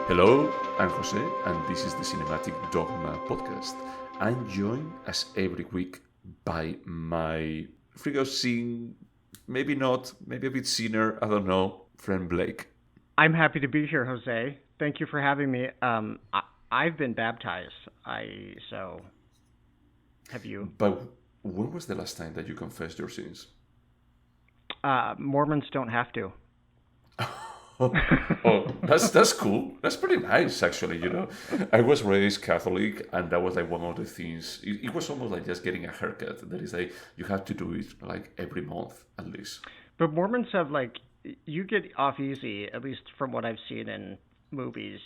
Hello, I'm Jose, and this is the Cinematic Dogma podcast. I'm joined, as every week, by my figure scene, maybe not, maybe a bit senior, I don't know, friend Blake. I'm happy to be here, Jose. Thank you for having me. I've been baptized. So have you? But when was the last time that you confessed your sins? Mormons don't have to. Oh, that's cool. That's pretty nice, actually. I was raised Catholic, and that was like one of the things. It was almost like just getting a haircut. That is like you have to do it like every month at least. But Mormons have you get off easy, at least from what I've seen in movies.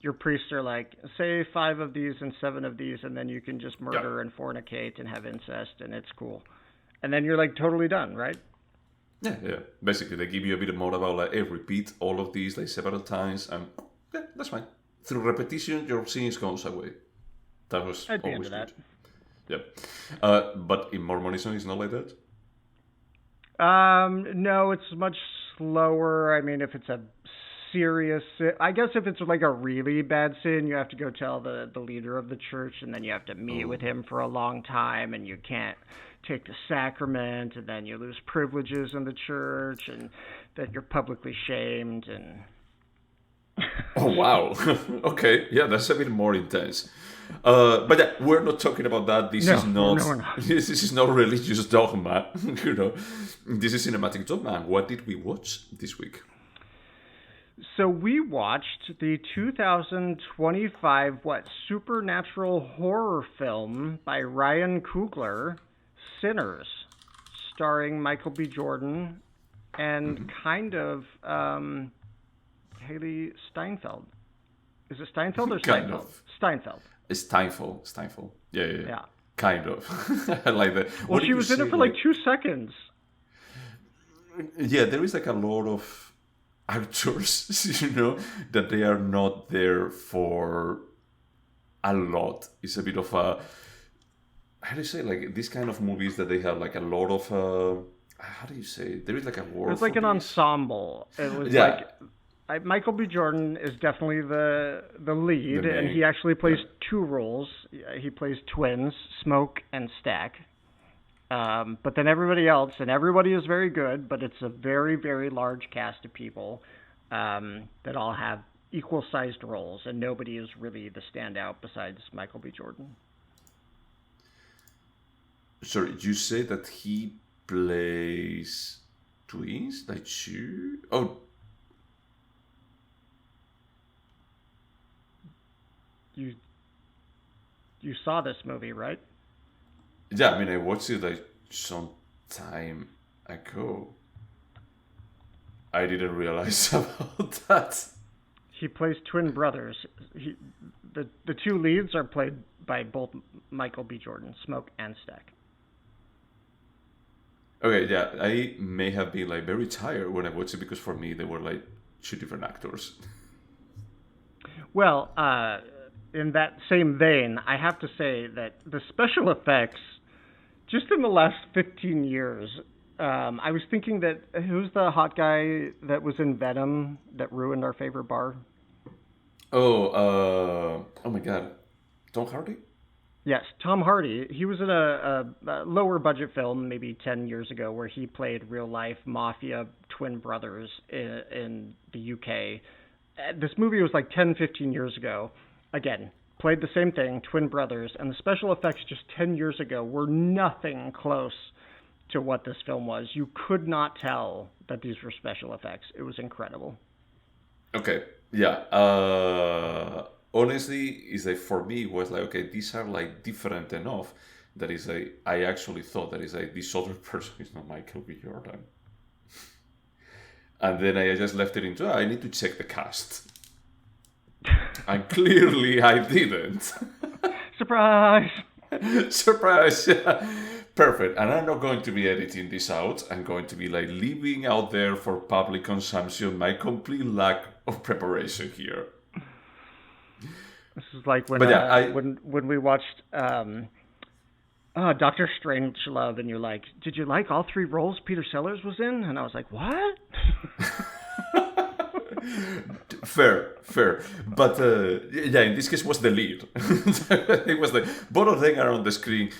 Your priests are like, say 5 of these and 7 of these, and then you can just murder and fornicate and have incest, and it's cool. And then you're like totally done, right? Yeah. Basically, they give you a bit more about like, hey, repeat all of these like several times, and yeah, that's fine. Through repetition, your sins goes away. That was I'd be always into that. good. Yeah. But in Mormonism, it's not like that. No, it's much slower. I mean, if it's a serious sin, I guess if it's like a really bad sin, you have to go tell the leader of the church, and then you have to meet with him for a long time, and you can't take the sacrament, and then you lose privileges in the church, and then you're publicly shamed. And Oh wow. Okay, yeah, that's a bit more intense. But yeah, we're not talking about that. This is not. No, we're not. This is not religious dogma. This is cinematic dogma. What did we watch this week? So we watched the 2025 supernatural horror film by Ryan Coogler, Sinners, starring Michael B. Jordan and kind of Haley Steinfeld. Is it Steinfeld or Steinfeld? Kind of. Steinfeld. Steinfeld. Yeah. Yeah. Kind of. I like that. Well, she was in it for like 2 seconds. Yeah, there is like a lot of actors, that they are not there for a lot. It's a bit of a, how do you say, like this kind of movies that they have like a lot of, how do you say, there is like a word. It's like an ensemble. It was Michael B. Jordan is definitely the lead, and he actually plays 2 roles. He plays twins, Smoke and Stack. But then everybody else, and everybody is very good, but it's a very, very large cast of people that all have equal-sized roles, and nobody is really the standout besides Michael B. Jordan. Sorry, you say that he plays twins, like 2? Oh. You saw this movie, right? Yeah, I mean, I watched it like some time ago. I didn't realize about that. He plays twin brothers. The 2 leads are played by both Michael B. Jordan, Smoke and Stack. Okay, yeah, I may have been like very tired when I watched it because for me they were like 2 different actors. Well, in that same vein, I have to say that the special effects, just in the last 15 years, I was thinking that, who's the hot guy that was in Venom that ruined our favorite bar? Oh my God, Tom Hardy? Yes, Tom Hardy. He was in a lower budget film maybe 10 years ago where he played real life mafia twin brothers in the UK. This movie was like 10, 15 years ago. Again, played the same thing, twin brothers, and the special effects just 10 years ago were nothing close to what this film was. You could not tell that these were special effects. It was incredible. Okay, yeah. Honestly, it's like for me it was like, okay, these are like different enough that is like I actually thought that is like this other person is not Michael B. Jordan. And then I just left it into I need to check the cast. And clearly I didn't. Surprise! Surprise! Yeah. Perfect. And I'm not going to be editing this out. I'm going to be like leaving out there for public consumption my complete lack of preparation here. This is like when when we watched Dr. Strangelove, and you're like, did you like all 3 roles Peter Sellers was in? And I was like, what? Fair. But yeah, in this case was the lead. It was both of them are on the screen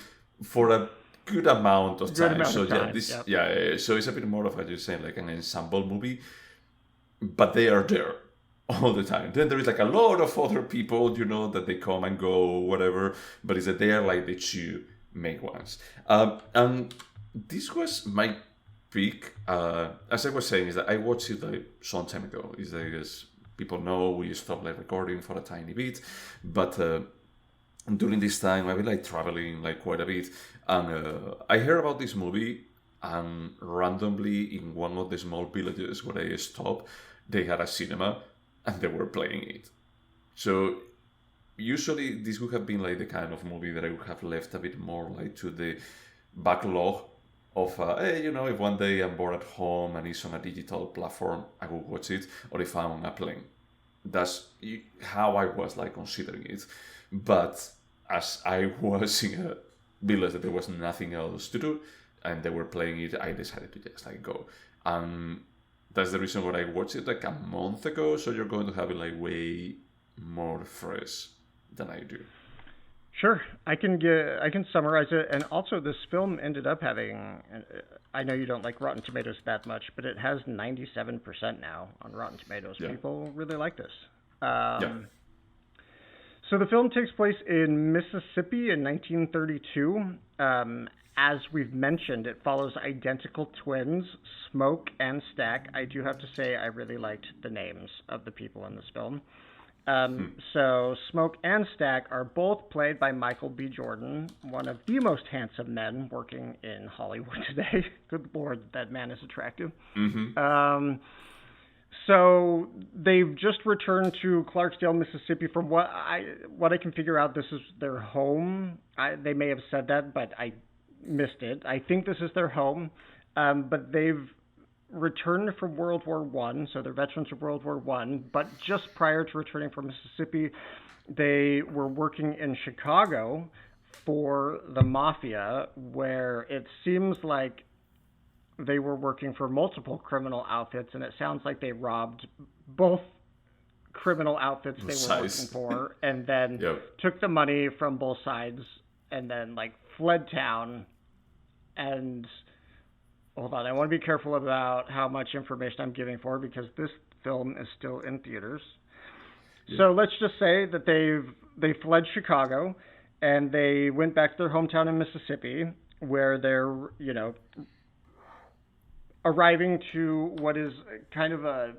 for a good amount of time. So yeah, so it's a bit more of, as you're saying, like an ensemble movie, but they are there all the time. Then there is like a lot of other people, that they come and go, whatever, but it's that they are like the two main ones. And this was my pick. As I was saying, is that I watched it like some time ago. Is that as people know, we stopped like recording for a tiny bit, but during this time I've been like traveling like quite a bit, and I heard about this movie, and randomly in one of the small villages where I stopped, they had a cinema and they were playing it. So usually this would have been like the kind of movie that I would have left a bit more like to the backlog of, hey, if one day I'm bored at home and it's on a digital platform, I will watch it, or if I'm on a plane. That's how I was like considering it. But as I was in a village that there was nothing else to do, and they were playing it, I decided to just like go. And that's the reason why I watched it like a month ago, so you're going to have it like way more fresh than I do. Sure, I can summarize it, and also this film ended up having. I know you don't like Rotten Tomatoes that much, but it has 97% now on Rotten Tomatoes. Yeah. People really like this. So the film takes place in Mississippi in 1932. As we've mentioned, it follows identical twins, Smoke and Stack. I do have to say I really liked the names of the people in this film. So Smoke and Stack are both played by Michael B. Jordan, one of the most handsome men working in Hollywood today. Good Lord, that man is attractive. Mm-hmm. So they've just returned to Clarksdale, Mississippi. From what I can figure out, this is their home. They may have said that, but I missed it. I think this is their home, but they've returned from World War I, so they're veterans of World War I, but just prior to returning from Mississippi, they were working in Chicago for the Mafia, where it seems like they were working for multiple criminal outfits, and it sounds like they robbed both criminal outfits they were working for, and then took the money from both sides, and then like fled town. And hold on, I want to be careful about how much information I'm giving for, because this film is still in theaters. Yeah. So let's just say that they fled Chicago and they went back to their hometown in Mississippi, where they're, arriving to what is kind of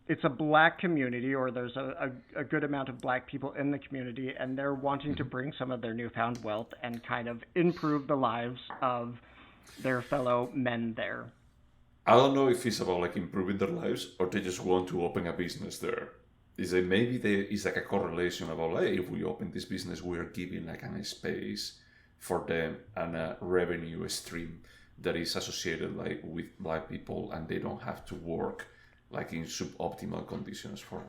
it's a black community, or there's a good amount of black people in the community, and they're wanting to bring some of their newfound wealth and kind of improve the lives of their fellow men there. I don't know if it's about like improving their lives, or they just want to open a business there. Is it maybe it's like a correlation about, like, if we open this business, we're giving like a space for them and a revenue stream that is associated like with black people, and they don't have to work like in suboptimal conditions for.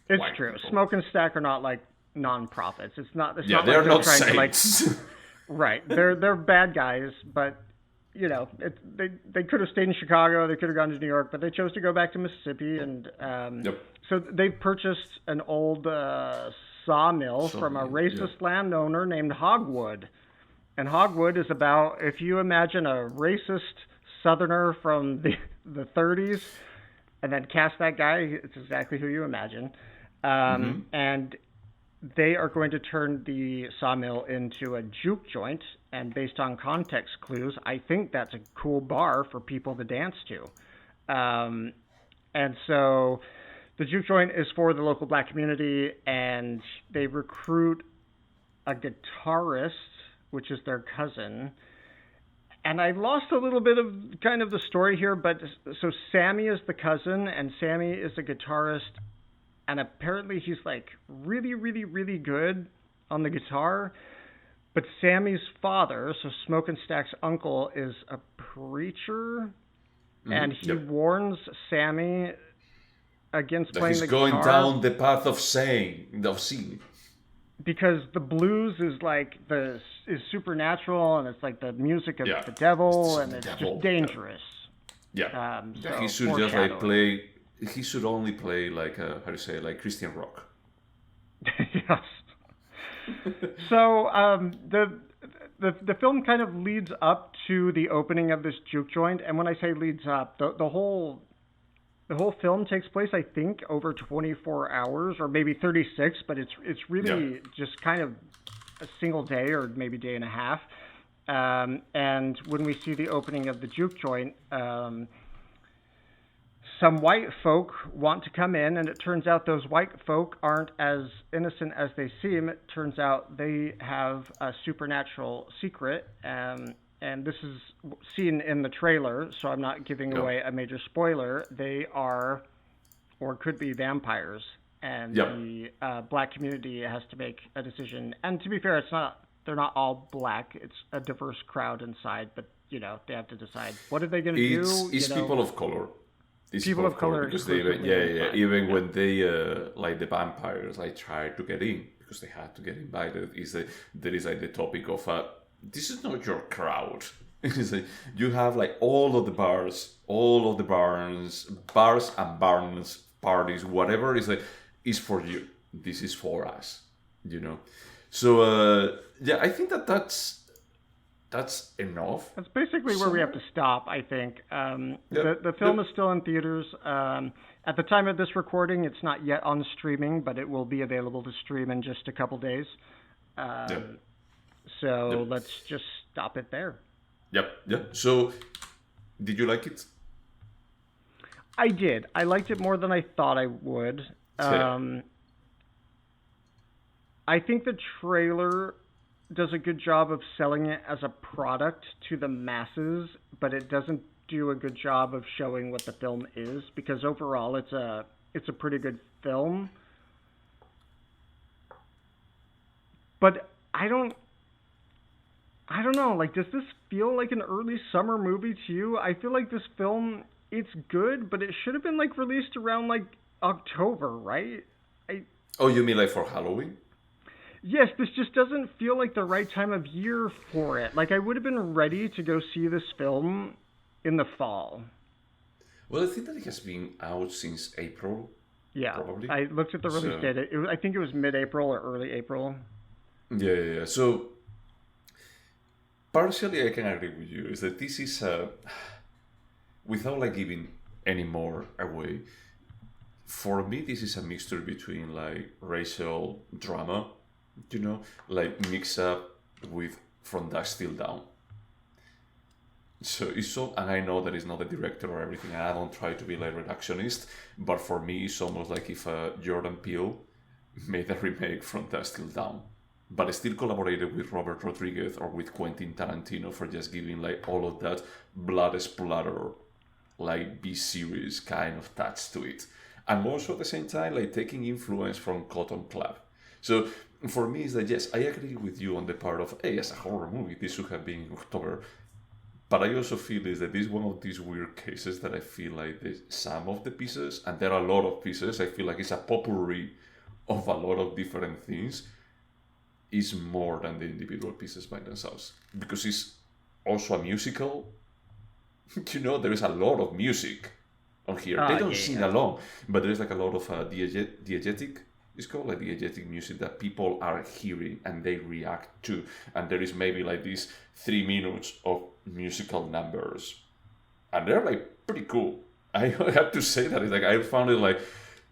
It's true. People. Smoke and Stack are not like non-profits. It's not. It's not they're not trying saints. To, like, right. They're bad guys, but they could have stayed in Chicago. They could have gone to New York, but they chose to go back to Mississippi, and so they purchased an old sawmill from a racist landowner named Hogwood. And Hogwood is about, if you imagine a racist Southerner from the 30s, and then cast that guy, it's exactly who you imagine. And they are going to turn the sawmill into a juke joint, and based on context clues, I think that's a cool bar for people to dance to. And so the juke joint is for the local black community, and they recruit a guitarist, which is their cousin. And I lost a little bit of kind of the story here, but so Sammy is the cousin, and Sammy is a guitarist, and apparently he's like really, really, really good on the guitar. But Sammy's father, so Smoke and Stack's uncle, is a preacher, and he warns Sammy against playing the guitar. He's going down the path of sin. Because the blues is like is supernatural, and it's like the music of the devil, and it's just dangerous. So he should just like play. he should only play like how do you say, like Christian Rock. Yes. So the film kind of leads up to the opening of this juke joint, and when I say leads up, the whole film takes place, I think, over 24 hours or maybe 36, but it's really just kind of a single day or maybe day and a half. And when we see the opening of the juke joint, some white folk want to come in, and it turns out those white folk aren't as innocent as they seem. It turns out they have a supernatural secret, and this is seen in the trailer, so I'm not giving away a major spoiler. They are, or could be, vampires, and the black community has to make a decision. And to be fair, they're not all black. It's a diverse crowd inside, but they have to decide what are they going to do. It's people of color. It's people of color, because they even when they like the vampires like try to get in because they had to get invited. There is like the topic of this is not your crowd. You have like all of the bars and barns parties, whatever is for you. This is for us, So I think that's enough. That's basically where we have to stop, I think. The film is still in theaters. At the time of this recording, it's not yet on streaming, but it will be available to stream in just a couple days. So let's just stop it there. Yep. So, did you like it? I did. I liked it more than I thought I would. I think the trailer does a good job of selling it as a product to the masses, but it doesn't do a good job of showing what the film is, because overall it's a pretty good film. But I don't know, like, does this feel like an early summer movie to you? I feel like this film, it's good, but it should have been like released around like October, right? Oh, you mean like for Halloween? Yes, this just doesn't feel like the right time of year for it. Like, I would have been ready to go see this film in the fall. Well, I think that it has been out since April. Yeah, probably. I looked at the release date. I think it was mid-April or early April. Yeah. So, partially I can agree with you. Is that this is, without like giving any more away, for me this is a mixture between like racial drama, like mix up with From Dusk Till Dawn. So it's so, and I know that it's not the director or everything, and I don't try to be like reductionist, but for me it's almost like if Jordan Peele made a remake From Dusk Till Dawn, but still collaborated with Robert Rodriguez or with Quentin Tarantino for just giving like all of that blood splatter, like B-series kind of touch to it. And also at the same time, like taking influence from Cotton Club. So for me, it's that yes, I agree with you on the part of, hey, as a horror movie, this should have been in October. But I also feel is that this is one of these weird cases that I feel like some of the pieces, and there are a lot of pieces, I feel like it's a potpourri of a lot of different things, is more than the individual pieces by themselves. Because it's also a musical. There is a lot of music on here. They don't sing along, but there is like a lot of diegetic. It's called like diegetic music that people are hearing and they react to. And there is maybe like these 3 minutes of musical numbers, and they're like pretty cool. I have to say that it's like I found it like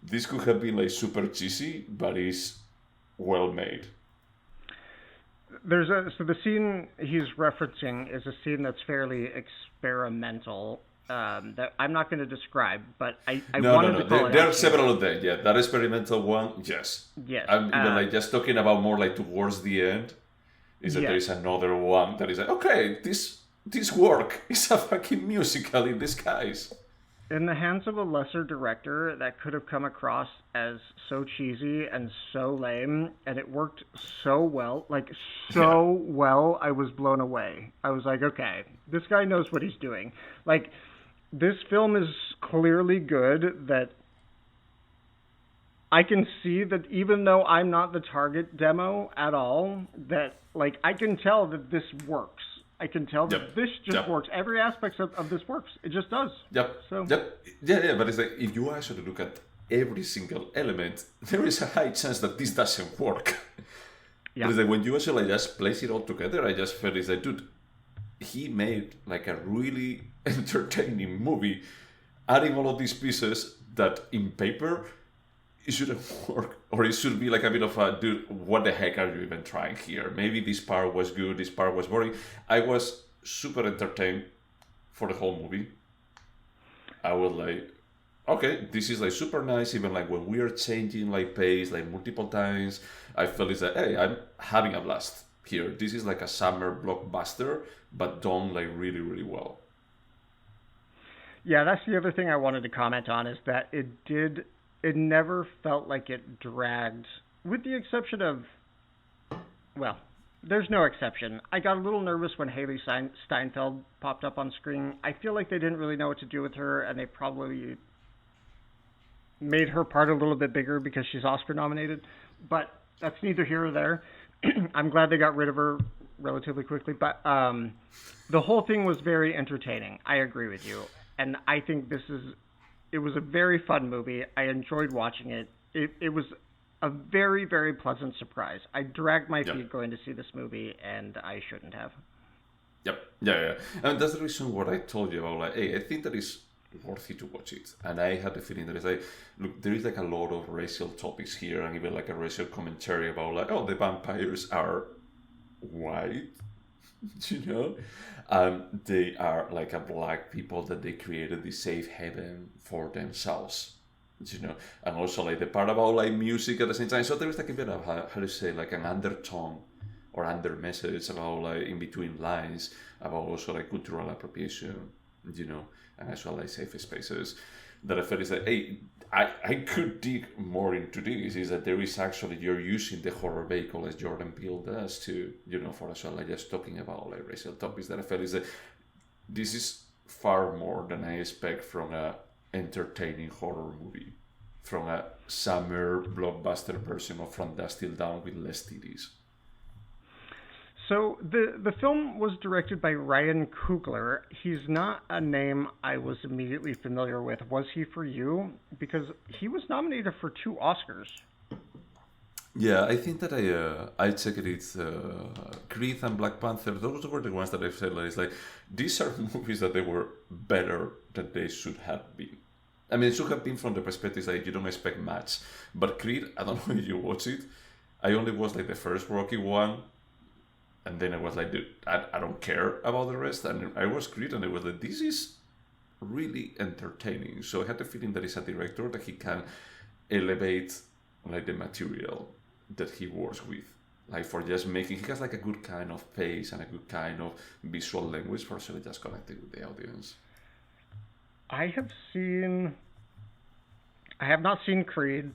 this could have been like super cheesy, but it's well made. So the scene he's referencing is a scene that's fairly experimental. That I'm not going to describe, but I wanted to call it. There are several of them. Yeah, that experimental one. Yes. I'm even like just talking about more like towards the end. Is that there is another one that is like, okay, this work is a fucking musical in disguise. In the hands of a lesser director, that could have come across as so cheesy and so lame, and it worked so well, well, I was blown away. I was like, okay, this guy knows what he's doing. Like, this film is clearly good, that I can see that even though I'm not the target demo at all, that, like, I can tell that this works. I can tell that this just works. Every aspect of this works. It just does. Yeah. But it's like if you actually look at every single element, there is a high chance that this doesn't work. Yeah. But it's like when you actually just place it all together, I just felt it's like, dude, he made like a really entertaining movie, adding all of these pieces that in paper it shouldn't work, or it should be like a bit of a, dude, what the heck are you even trying here? Maybe this part was good, this part was boring. I was super entertained for the whole movie. I was like, okay, this is like super nice. Even like when we are changing like pace like multiple times, I felt it's like, hey, I'm having a blast here. This is like a summer blockbuster, but done like really, really well. Yeah, that's the other thing I wanted to comment on, is that it never felt like it dragged, with the exception of, well, there's no exception. I got a little nervous when Haley Steinfeld popped up on screen. I feel like they didn't really know what to do with her, and they probably made her part a little bit bigger because she's Oscar nominated, but that's neither here or there. I'm glad they got rid of her relatively quickly, but the whole thing was very entertaining. I agree with you, and I think it was a very fun movie. I enjoyed watching it. It was a very, very pleasant surprise. I dragged my feet going to see this movie, and I shouldn't have. Yeah. And that's the reason what I told you about, like, hey, I think that is worthy to watch it. And I had the feeling that it's like, look, there is like a lot of racial topics here, and even like a racial commentary about like, oh, the vampires are white, you know? They are like a black people that they created this safe haven for themselves, you know? And also like the part about like music at the same time. So there is like a bit of, how to say, like an undertone or under message about like in between lines about also like cultural appropriation, you know, and as well like safe spaces. That I felt is that, hey, I could dig more into this, is that there is actually, you're using the horror vehicle as Jordan Peele does to, you know, for as well like just talking about like racial topics. That I felt is that this is far more than I expect from a entertaining horror movie, from a summer blockbuster version of From Dusk Till Dawn with less titties. So the film was directed by Ryan Coogler. He's not a name I was immediately familiar with. Was he for you? Because he was nominated for 2 Oscars. Yeah, I think that I checked it. Creed and Black Panther, those were the ones that I said, like, it's like, these are movies that they were better than they should have been. I mean, it should have been from the perspective that you don't expect much. But Creed, I don't know if you watch it. I only watched like the first Rocky one. And then I was like, dude, I don't care about the rest. And I was Creed, and I was like, this is really entertaining. So I had the feeling that he's a director that he can elevate like the material that he works with. Like for just making, he has like a good kind of pace and a good kind of visual language for actually just connecting with the audience. I have not seen Creed.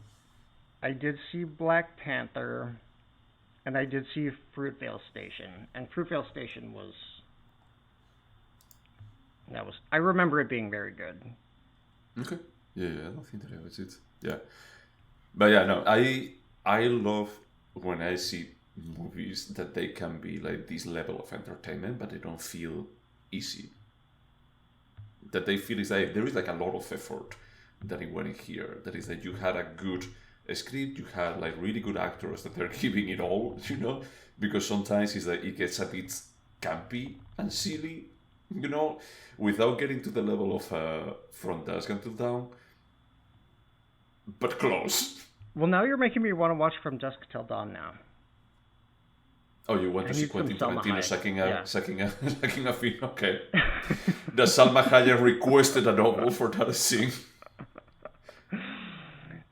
I did see Black Panther. And I did see Fruitvale Station, and Fruitvale Station I remember it being very good. Okay. Yeah, I don't think that I was it. Yeah. But yeah, no, I love when I see movies that they can be like this level of entertainment, but they don't feel easy. That they feel is like there is like a lot of effort that it went in here. That is that you had a good script, you had like really good actors that they're giving it all, you know, because sometimes it's like it gets a bit campy and silly, you know, without getting to the level of From Dusk Till Dawn, but close. Well, now you're making me want to watch From Dusk Till Dawn now. Oh, you want to see Quentin Tarantino sucking a fin? Okay. The Salma Hayek requested a novel for that scene.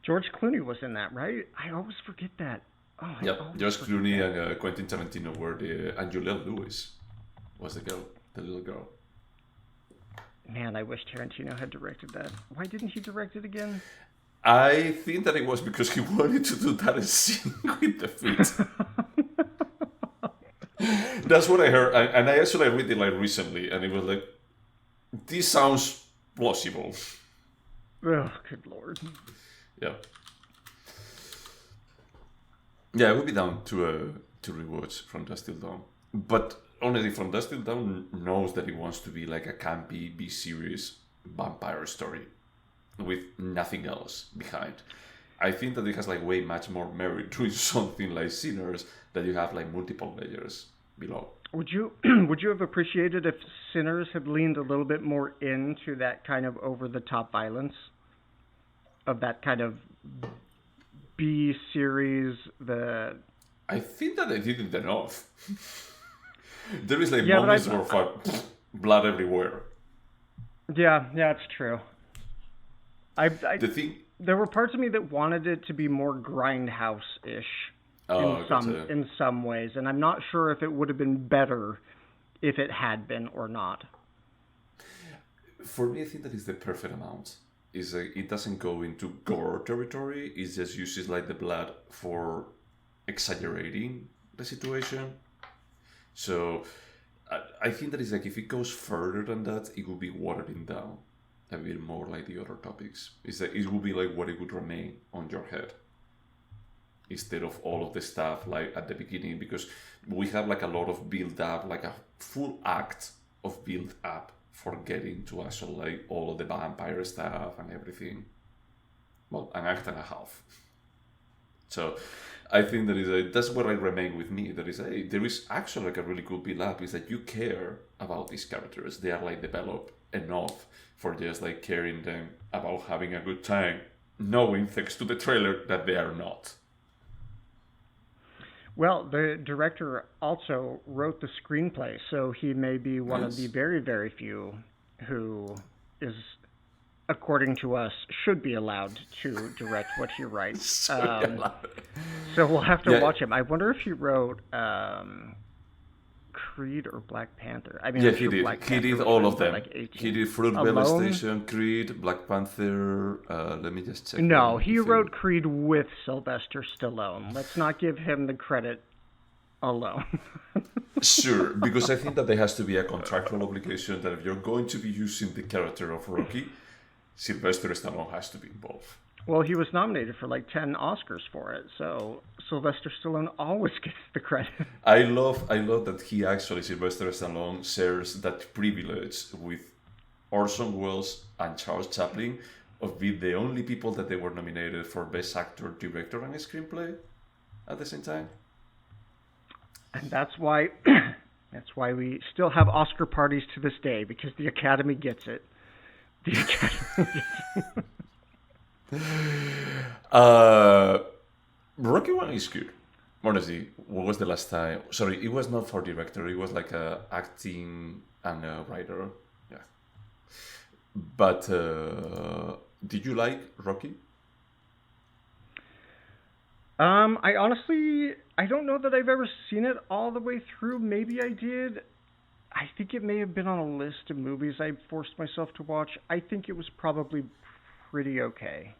George Clooney was in that, right? I always forget that. Oh, yep, George Clooney and Quentin Tarantino were and Juliette Lewis was the little girl. Man, I wish Tarantino had directed that. Why didn't he direct it again? I think that it was because he wanted to do that scene with the feet. That's what I heard, and I actually read it like recently, and it was like, this sounds plausible. Oh, good lord. Yeah, I would be down to rewatch From Dusk Till Dawn. But honestly, From Dusk Till Dawn knows that it wants to be like a campy B-series vampire story with nothing else behind. I think that it has like way much more merit doing something like Sinners that you have like multiple layers below. Would you have appreciated if Sinners had leaned a little bit more into that kind of over the top violence of that kind of B series? I think that they didn't enough. There is like moments where blood everywhere. Yeah, it's true. There were parts of me that wanted it to be more grindhouse-ish in some ways, and I'm not sure if it would have been better if it had been or not. For me, I think that is the perfect amount. It doesn't go into gore territory. It just uses like the blood for exaggerating the situation. So I think that is like if it goes further than that, it will be watering down a bit more like the other topics. It will be like what it would remain on your head instead of all of the stuff like at the beginning, because we have like a lot of build up, like a full act of build up for getting to actually like all of the vampire stuff and everything. Well, an act and a half. So I think that's what I remain with me. There is actually like a really good build up, is that you care about these characters. They are like developed enough for just like caring them about having a good time, knowing thanks to the trailer that they are not. Well, the director also wrote the screenplay, so he may be one of the very, very few who is, according to us, should be allowed to direct what he writes. So we'll have to watch him. I wonder if he wrote Creed or Black Panther. I mean, yeah, he did. He did all of them. He did Fruitvale Station, Creed, Black Panther. Let me just check. No, he wrote Creed with Sylvester Stallone. Let's not give him the credit alone. Sure, because I think that there has to be a contractual obligation that if you're going to be using the character of Rocky, Sylvester Stallone has to be involved. Well, he was nominated for like 10 Oscars for it, so Sylvester Stallone always gets the credit. I love that Sylvester Stallone shares that privilege with Orson Welles and Charles Chaplin of being the only people that they were nominated for Best Actor, Director, and Screenplay at the same time. And that's why we still have Oscar parties to this day, because the Academy gets it. The Academy gets it. Rocky 1 is good. Honestly, what was the last time? Sorry, it was not for director. It was like acting and a writer. Yeah. But did you like Rocky? I don't know that I've ever seen it all the way through. Maybe I did. I think it may have been on a list of movies I forced myself to watch. I think it was probably pretty okay.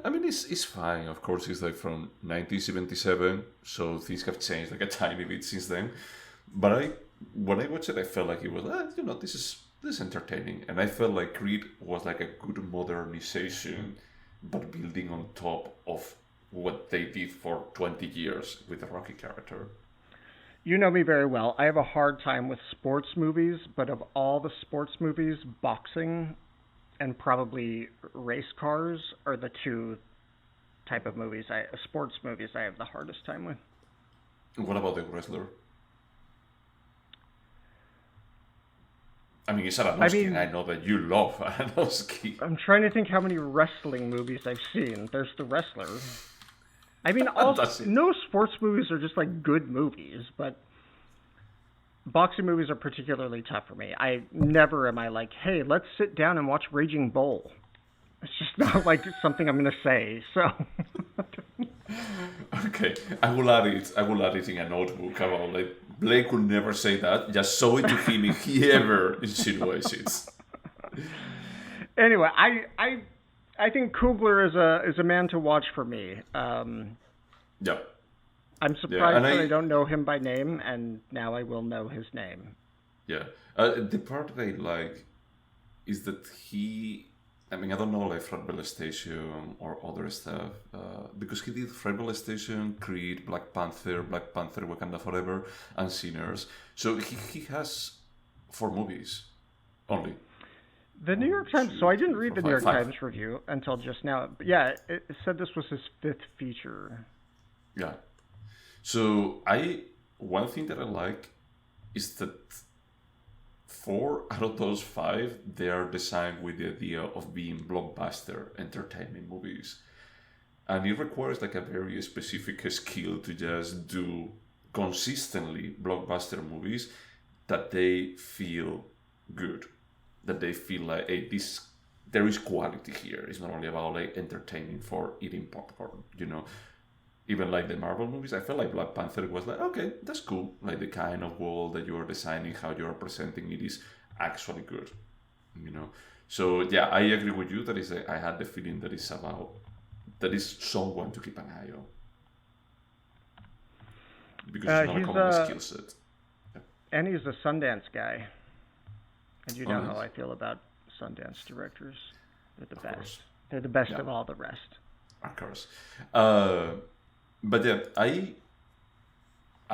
I mean, it's fine. Of course, it's like from 1977, so things have changed like a tiny bit since then. But when I watched it, I felt like it was, this is entertaining, and I felt like Creed was like a good modernization, but building on top of what they did for 20 years with the Rocky character. You know me very well. I have a hard time with sports movies, but of all the sports movies, boxing and probably race cars are the two type of movies, sports movies I have the hardest time with. What about The Wrestler? I mean, it's Aronofsky. I know that you love Aronofsky. I'm trying to think how many wrestling movies I've seen. There's The Wrestler. I mean, no sports movies are just like good movies, but boxing movies are particularly tough for me. I never am I like, hey, let's sit down and watch Raging Bull. It's just not like something I'm going to say. So. Okay, I will add it in a notebook. About like Blake would never say that. Just show it to him if he ever insinuates it. Anyway, I think Coogler is a man to watch for me. Yeah. I'm surprised that I don't know him by name, and now I will know his name. Yeah. The part that I like is that I mean, I don't know, like Fred Station or other stuff, because he did Fred Station, Creed, Black Panther, Wakanda Forever, and Sinners. So he has 4 movies only. The New York Times. So I didn't read the New York Five. Times review until just now. But yeah, it said this was his 5th feature. Yeah. So one thing that I like is that 4 out of those 5 they are designed with the idea of being blockbuster entertainment movies, and it requires like a very specific skill to just do consistently blockbuster movies that they feel good, that they feel like, hey, this there is quality here. It's not only about like entertaining for eating popcorn, Even like the Marvel movies, I felt like Black Panther was like, okay, that's cool. Like the kind of world that you are designing, how you are presenting it is actually good. So yeah, I agree with you. I had the feeling that is someone to keep an eye on, because it's not a common skill set. Yeah. And he's a Sundance guy. And you know Nice. how I feel about Sundance directors. They're the best. Course. They're the best Yeah. of all the rest. Of course. But yeah,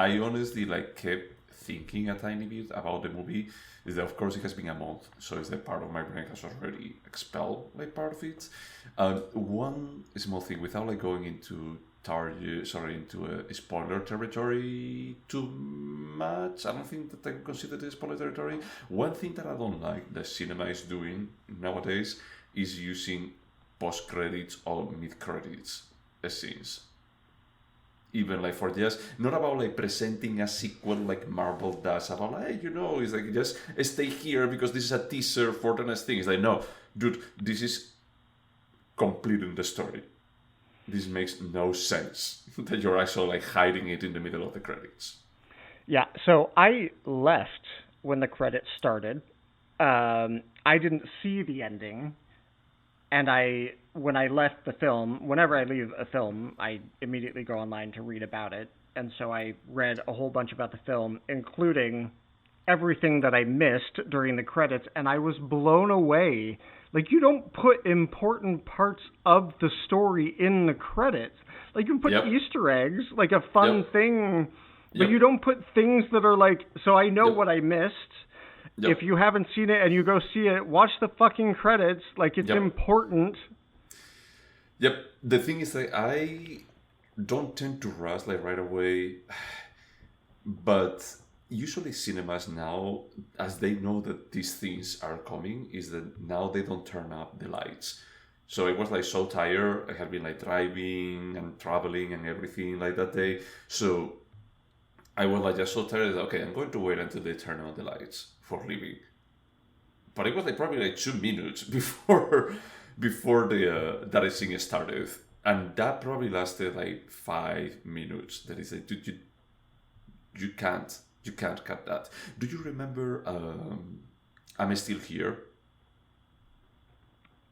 I honestly like kept thinking a tiny bit about the movie. Is that of course it has been a month, so it's that part of my brain has already expelled like part of it. One small thing, without like going into into a spoiler territory too much. I don't think that I consider this spoiler territory. One thing that I don't like that cinema is doing nowadays is using post credits or mid credits scenes. Even like for just not about like presenting a sequel like Marvel does, about like, hey, it's like just stay here because this is a teaser for the next thing. It's like, no, dude, this is completing the story. This makes no sense that you're actually like hiding it in the middle of the credits. Yeah, so I left when the credits started. I didn't see the ending, and when I left the film, whenever I leave a film, I immediately go online to read about it. And so I read a whole bunch about the film, including everything that I missed during the credits, and I was blown away. Like, you don't put important parts of the story in the credits. Like, you put Yep. Easter eggs, like a fun Yep. thing, but Yep. you don't put things that are like, so I know Yep. what I missed. Yep. If you haven't seen it and you go see it, watch the fucking credits. Like, it's Yep. important. Yep. The thing is that I don't tend to rush like right away, but usually cinemas now, as they know that these things are coming, is that now they don't turn up the lights. So I was like so tired. I had been like driving and traveling and everything like that day. So I was like just so tired that, okay, I'm going to wait until they turn on the lights for leaving. But it was like probably like 2 minutes before the that scene started, and that probably lasted like 5 minutes. That is like, dude, you can't cut that. Do you remember I'm Still Here?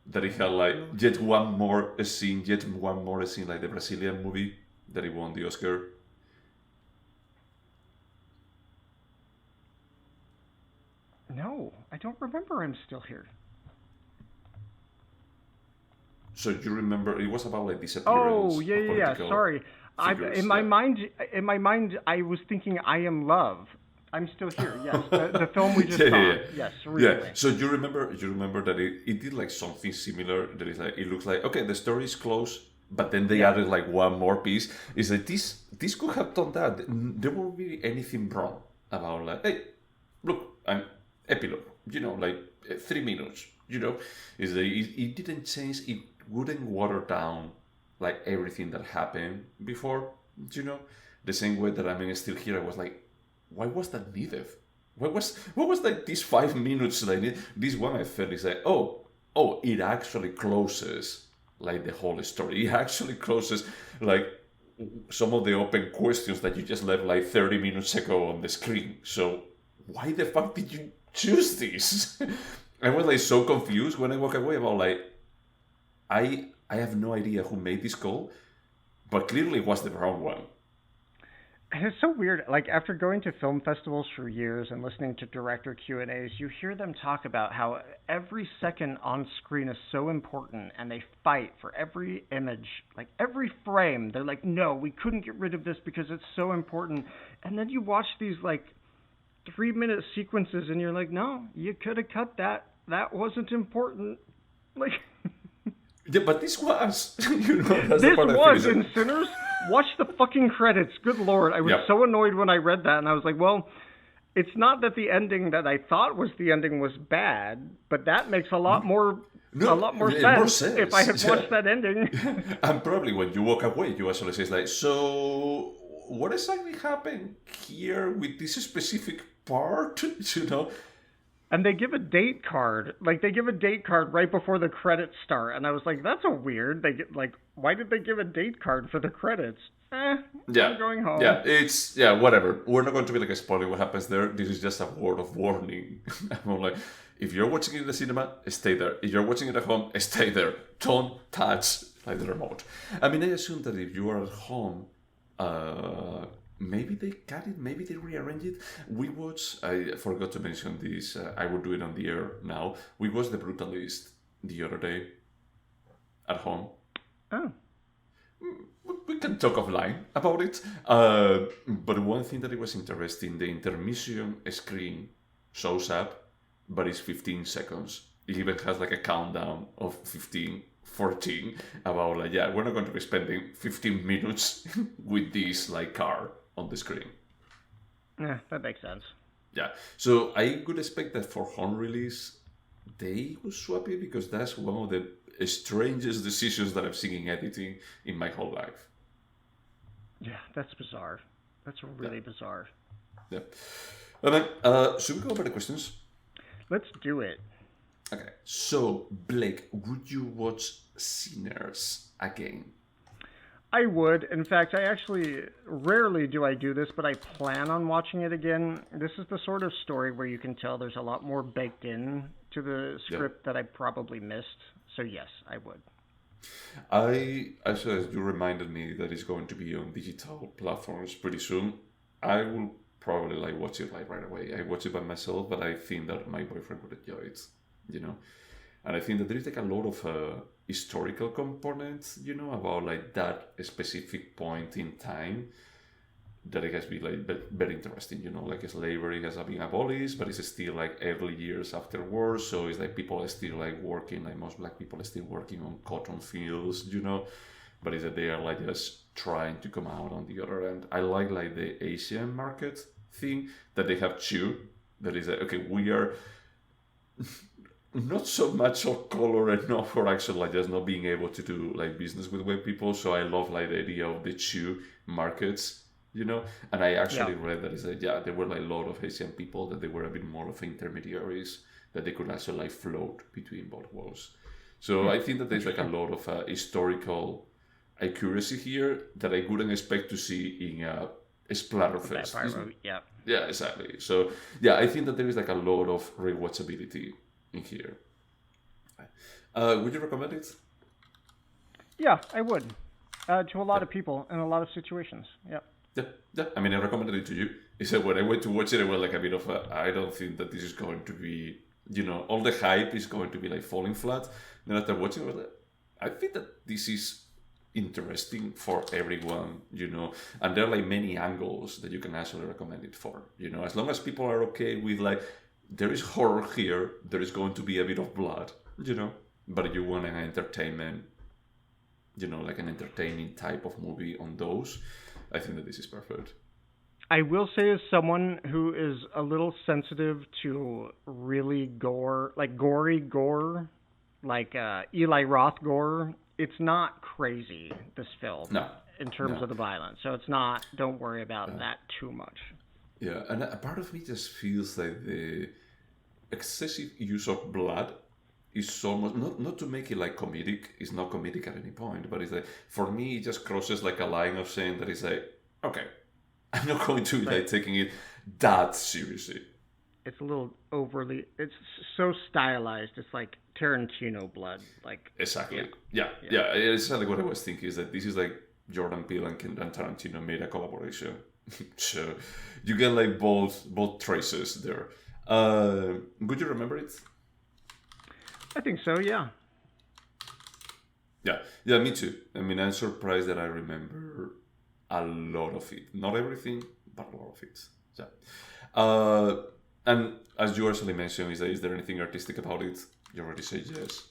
That it had like yet one more scene like the Brazilian movie that it won the Oscar. No, I don't remember I'm Still Here. So you remember it was about like disappearance. Oh, yeah, of yeah, yeah. political Sorry. figures, In my mind, I was thinking I Am Love. I'm Still Here, yes. The film we just saw. Yeah. Yes, really. Yeah. So you remember that it did like something similar. That is like, it looks like, okay, the story is closed, but then they added like one more piece. Is that this could have done that. There won't be anything wrong about like, hey, look, I'm epilogue. Like 3 minutes. Is that it didn't change. It wouldn't water down like everything that happened before. The same way that Still Here, I was like, why was that needed? What was like these 5 minutes that I need? This one I felt is like, oh, it actually closes like the whole story. It actually closes like some of the open questions that you just left like 30 minutes ago on the screen. So why the fuck did you choose this? I was like so confused when I walk away about like, I have no idea who made this call, but clearly it was the wrong one. And it's so weird. Like after going to film festivals for years and listening to director Q&As, you hear them talk about how every second on screen is so important, and they fight for every image, like every frame. They're like, no, we couldn't get rid of this because it's so important. And then you watch these like 3-minute sequences, and you're like, no, you could have cut that. That wasn't important. Like. Yeah, but this was, that's this the part was in Sinners. Watch the fucking credits. Good lord, I was so annoyed when I read that, and I was like, well, it's not that the ending that I thought was the ending was bad, but that makes a lot more sense if I had watched that ending. And probably when you walk away, you actually say like, so what exactly happened here with this specific part? And they give a date card. Like, they give a date card right before the credits start. And I was like, that's a weird. They get, like, why did they give a date card for the credits? I'm going home. Yeah, whatever. We're not going to be, like, spoiling what happens there. This is just a word of warning. I'm like, if you're watching it in the cinema, stay there. If you're watching it at home, stay there. Don't touch, like, the remote. I mean, I assume that if you are at home, maybe they cut it, maybe they rearrange it. We watched, I forgot to mention this, I will do it on the air now. We watched The Brutalist the other day at home. Oh. We can talk offline about it. But one thing that it was interesting, the intermission screen shows up, but it's 15 seconds. It even has like a countdown of 15, 14, about like, we're not going to be spending 15 minutes with this like car on the screen. Yeah, that makes sense. Yeah, so I would expect that for home release, they will swap it, because that's one of the strangest decisions that I've seen in editing in my whole life. Yeah, that's bizarre. That's really bizarre. Yeah. Well, then, should we go over the questions? Let's do it. Okay, so Blake, would you watch Sinners again? I would. In fact, I actually rarely do I do this, but I plan on watching it again. This is the sort of story where you can tell there's a lot more baked in to the script that I probably missed. So yes, I would. Actually, as you reminded me that it's going to be on digital platforms pretty soon, I will probably like watch it like right away. I watch it by myself, but I think that my boyfriend would enjoy it, And I think that there is like a lot of historical components, about like that specific point in time that it has been like very interesting, like slavery has been abolished, but it's still like early years afterwards. So it's like people are still like working, like most black people are still working on cotton fields, but it's that they are like just trying to come out on the other end. I like the Asian market thing that they have too. That is okay, we are not so much of color enough for actually like just not being able to do like business with white people. So I love like the idea of the two markets, and I actually read that is that there were like a lot of Asian people that they were a bit more of intermediaries, that they could actually like float between both worlds. So I think that there's like a lot of historical accuracy here that I wouldn't expect to see in a Splatterfest. Yeah, exactly. So I think that there is like a lot of rewatchability in here. Would you recommend it? Yeah, I would. To a lot of people in a lot of situations. Yeah. Yeah. I mean, I recommended it to you. He said when I went to watch it, I was like a bit of I don't think that this is going to be, all the hype is going to be like falling flat. Then after watching it, I was like, I think that this is interesting for everyone, and there are like many angles that you can actually recommend it for, as long as people are okay with like, there is horror here, there is going to be a bit of blood, but if you want an entertainment, like an entertaining type of movie on those, I think that this is perfect. I will say, as someone who is a little sensitive to really gory gore, like Eli Roth gore, it's not crazy, this film, in terms of the violence. So it's not, don't worry about that too much. Yeah, and a part of me just feels like the excessive use of blood is almost, not to make it like comedic, it's not comedic at any point, but it's like, for me, it just crosses like a line of saying that it's like, okay, I'm not going to be like taking it that seriously. It's a little overly, it's so stylized, it's like Tarantino blood. Like exactly. Yeah. It's exactly what I was thinking, is that this is like Jordan Peele and Tarantino made a collaboration. So you get like both traces there. Would you remember it? I think so. Yeah. Yeah, me too. I mean, I'm surprised that I remember a lot of it. Not everything, but a lot of it. Yeah. Uh, and as you actually mentioned, is there anything artistic about it? You already said yes.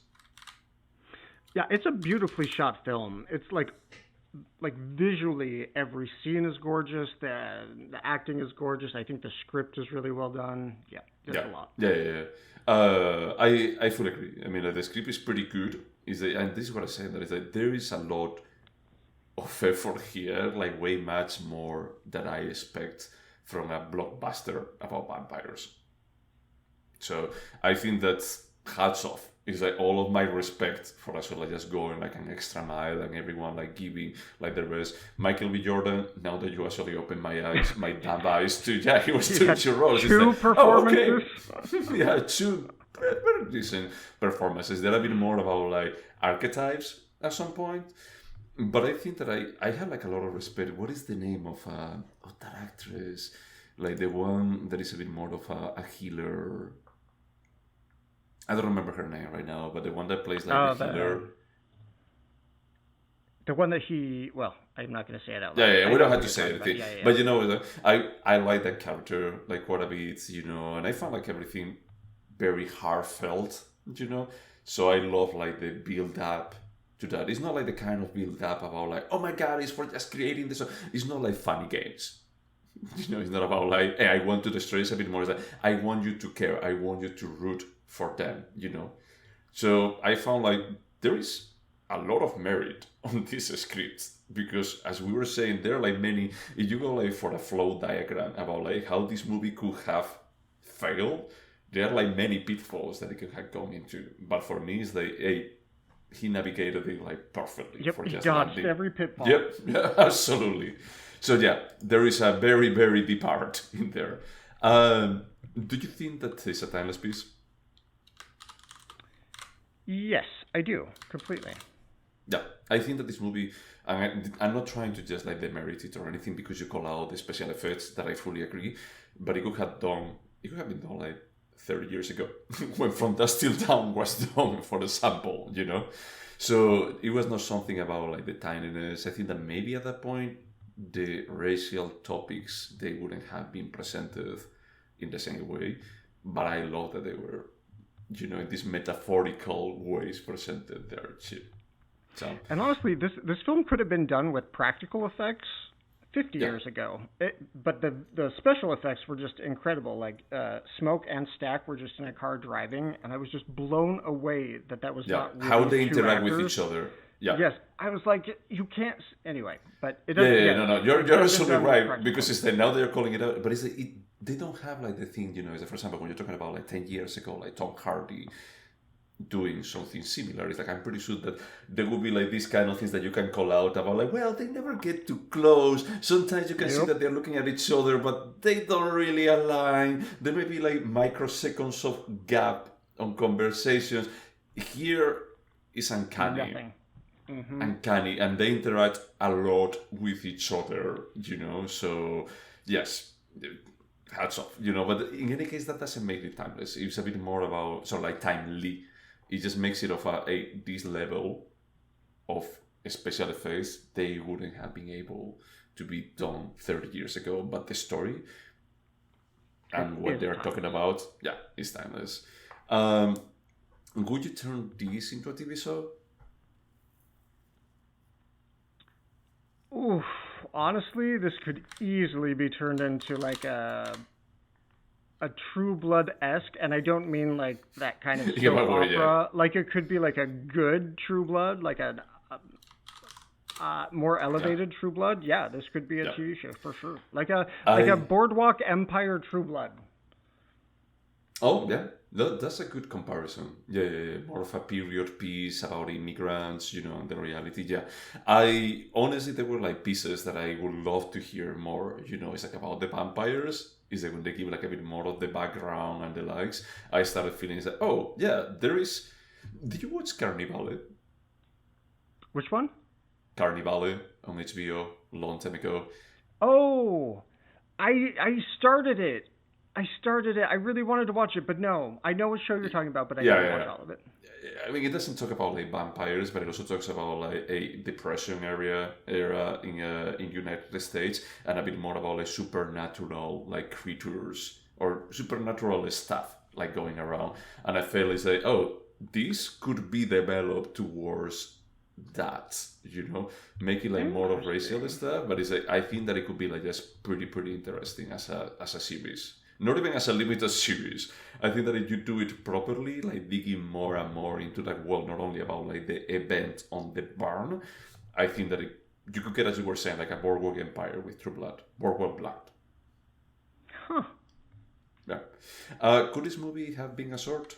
Yeah, it's a beautifully shot film. It's like visually every scene is gorgeous. The acting is gorgeous. I think the script is really well done. Yeah, just Yeah, a lot. yeah. I fully agree. I mean, the script is pretty good. And this is what I said, that is that there is a lot of effort here, like way much more than I expect from a blockbuster about vampires. So I think that's hats off. It's like all of my respect for us, like just going like an extra mile and everyone like giving like their best. Michael B. Jordan, now that you actually open my eyes, my damn eyes to, yeah, he was doing two roles. Two like, performances. Oh, okay. Yeah, two very decent performances. They're a bit more about like archetypes at some point. But I think that I have like a lot of respect. What is the name of that actress? Like the one that is a bit more of a healer. I don't remember her name right now, but the one that plays like the healer. The one that well, I'm not going to say it out loud. Yeah, we don't have to say anything. But you know, I like that character like quite a bit, you know, and I found like everything very heartfelt, you know. So I love like the build up to that. It's not like the kind of build up about like, oh my god, it's for just creating this. It's not like funny games. You know, it's not about like, hey, I want to destroy. It's a bit more. It's like, I want you to care. I want you to root for them. You know. So I found like there is a lot of merit on this script because, as we were saying, there are like many. If you go like for a flow diagram about like how this movie could have failed, there are like many pitfalls that it could have gone into. But for me, it's like, hey, he navigated it like perfectly. Yep, for he just dodged landing. every pitfall. Yep, yeah, absolutely. So yeah, there is a very, very deep art in there. Do you think that it's a timeless piece? Yes, I do, completely. Yeah, I think that this movie, I'm not trying to just like demerit it or anything because you call out the special effects that I fully agree, but it could have been done like 30 years ago when From Dusk Till Dawn was done, for example, you know? So it was not something about like the tininess. I think that maybe at that point, the racial topics, they wouldn't have been presented in the same way, but I love that they were, you know, in these metaphorical ways presented there too. So, and honestly, this film could have been done with practical effects 50 years ago. But the special effects were just incredible. Like Smoke and Stack were just in a car driving, and I was just blown away that was not really how they interact actors. with each other. Yeah. Yes, I was like, you can't. Anyway, but it doesn't. No. You're absolutely right because it's like now they're calling it out, but it's like they don't have like the thing, you know. Is that, for example, when you're talking about like 10 years ago, like Tom Hardy doing something similar, it's like I'm pretty sure that there will be like these kind of things that you can call out about, like, well, they never get too close. Sometimes you can see that they're looking at each other, but they don't really align. There may be like microseconds of gap on conversations. Here is uncanny. Nothing. Mm-hmm. Uncanny, and they interact a lot with each other, you know. So yes, hats off, you know. But in any case, that doesn't make it timeless. It's a bit more about sort of like timely. It just makes it of this level of special effects they wouldn't have been able to be done 30 years ago. But the story and what they're talking about, yeah, is timeless. Would you turn this into a TV show? Oof, honestly, this could easily be turned into like a True Blood-esque, and I don't mean like that kind of soap opera. Yeah. Like it could be like a good True Blood, like a more elevated True Blood. Yeah, this could be a TV show for sure. Like a Boardwalk Empire True Blood. Oh yeah, that's a good comparison. Yeah. More of a period piece about immigrants, you know, and the reality. Yeah, I honestly, there were like pieces that I would love to hear more. You know, it's like about the vampires. Is like when they give like a bit more of the background and the likes. I started feeling that, oh yeah, there is. Did you watch Carnivale? Which one? Carnivale on HBO, long time ago. Oh, I started it. I started it. I really wanted to watch it, but no. I know what show you're talking about, but I Yeah, didn't yeah, watch yeah. all of it. I mean, it doesn't talk about like vampires, but it also talks about like a depression era in United States, and a bit more about like supernatural like creatures or supernatural stuff like going around. And I feel it's like, oh, this could be developed towards that, make it like more of racial Interesting. stuff. But it's like, I think that it could be like just pretty interesting as a series, not even as a limited series. I think that if you do it properly, like digging more and more into that world, not only about like the event on the barn, I think that you could get, as you were saying, like a Boardwalk Empire with True Blood, Boardwalk Blood. Huh. Yeah. Could this movie have been a short?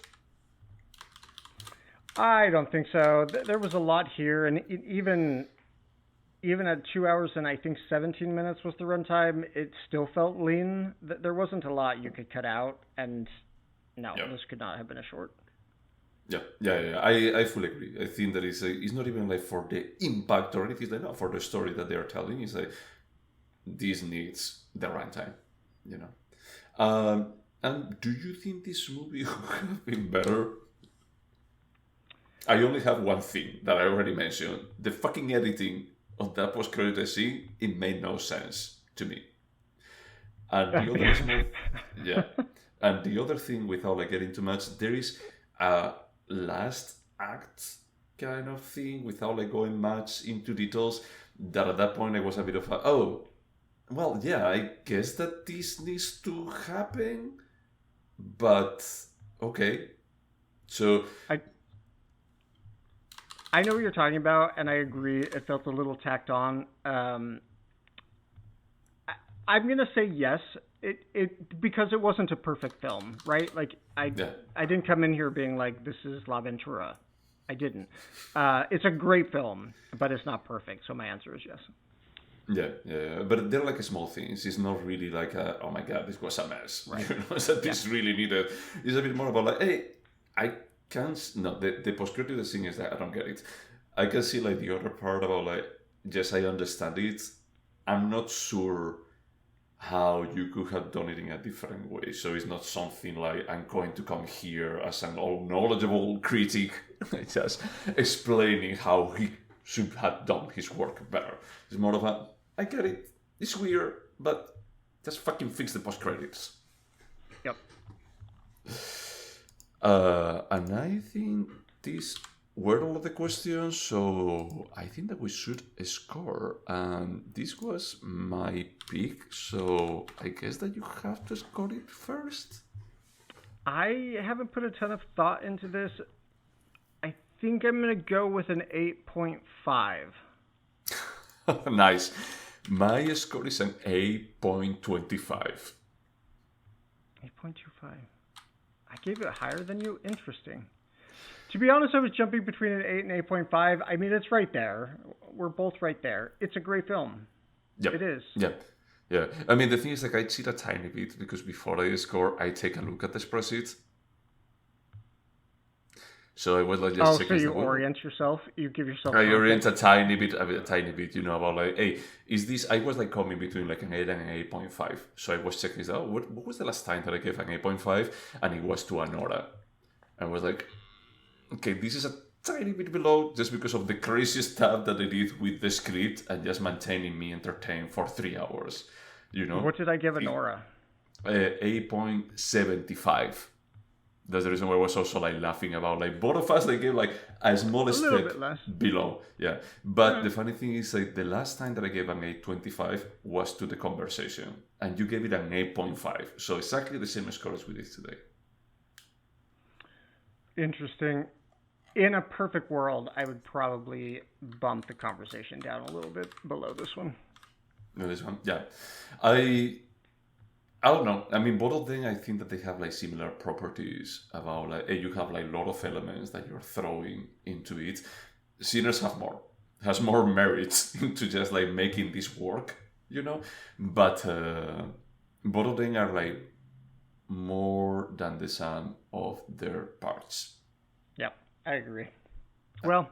I don't think so. There was a lot here, and even at 2 hours and I think 17 minutes was the runtime, it still felt lean. There wasn't a lot you could cut out, and no, Yeah. this could not have been a short. Yeah. I fully agree. I think that it's not even like for the impact or anything. It's like, no, for the story that they are telling. It's like this needs the runtime, you know. And do you think this movie would have been better? I only have one thing that I already mentioned. The fucking editing of that post-credit scene, it made no sense to me. And the other small, yeah. And the other thing, without like getting too much, there is a last act kind of thing, without like going much into details. That at that point I was a bit of a, oh, well, yeah, I guess that this needs to happen, but okay. So I I know what you're talking about, and I agree. It felt a little tacked on. I'm gonna say yes. It because it wasn't a perfect film, right? Like yeah, I didn't come in here being like this is La Ventura. I didn't. It's a great film, but it's not perfect. So my answer is yes. yeah. But they're like small things. It's not really like, oh my god, this was a mess. Right. So Yeah. this really needed. It's a bit more about like, hey, I can't. No, the post-credit thing is that I don't get it. I can see like the other part about like, yes, I understand it. I'm not sure how you could have done it in a different way. So it's not something like I'm going to come here as an all knowledgeable critic, just explaining how he should have done his work better. It's more of a, I get it, it's weird, but just fucking fix the post credits. Yep. And I think these were all of the questions, so I think that we should score. And this was my pick, so I guess that you have to score it first. I haven't put a ton of thought into this. I think I'm gonna go with an 8.5. Nice. My score is an 8.25. 8.25. I gave it higher than you. Interesting. To be honest, I was jumping between an 8 and 8.5. I mean, it's right there. We're both right there. It's a great film. Yep. It is. Yep. Yeah. I mean, the thing is, like, I cheat a tiny bit because before I score, I take a look at the spreadsheet. So I was like just Oh, so checking. you Like, orient yourself? You give yourself I orient context? a tiny bit, about like, hey, is this? I was like coming between like an 8 and an 8.5. So I was checking this out. What was the last time that I gave an 8.5? And it was to Anora. I was like, okay, this is a tiny bit below just because of the crazy stuff that they did with the script and just maintaining me entertained for 3 hours. What did I give Anora? 8.75. That's the reason why I was also like laughing about like both of us they gave like a small A little step bit less. below. Yeah. But the funny thing is like the last time that I gave an 8.25 was to the conversation. And you gave it an 8.5. So exactly the same score as we did today. Interesting. In a perfect world, I would probably bump the conversation down a little bit below this one. No, this one. Yeah. I don't know. I mean, both of them, I think that they have like similar properties about like you have like a lot of elements that you're throwing into it. Sinners has more merits into just like making this work, But both of them are like more than the sum of their parts. Yep, I agree. Well,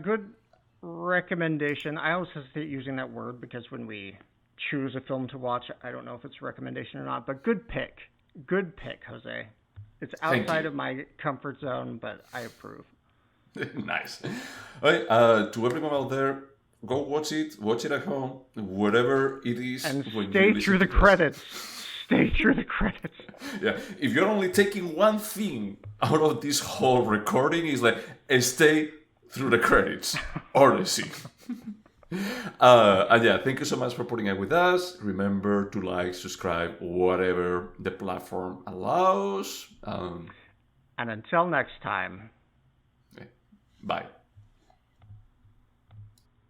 good recommendation. I always hesitate using that word because when we choose a film to watch. I don't know if it's a recommendation or not, but good pick. Good pick, Jose. It's outside of my comfort zone, but I approve. Nice. Okay, to everyone out there, go watch it. Watch it at home, wherever it is. And stay through the credits. Stay through the credits. Yeah, if you're only taking one thing out of this whole recording, is like stay through the credits, honestly. And yeah, thank you so much for putting up with us. Remember to like, subscribe, whatever the platform allows. And until next time. Bye.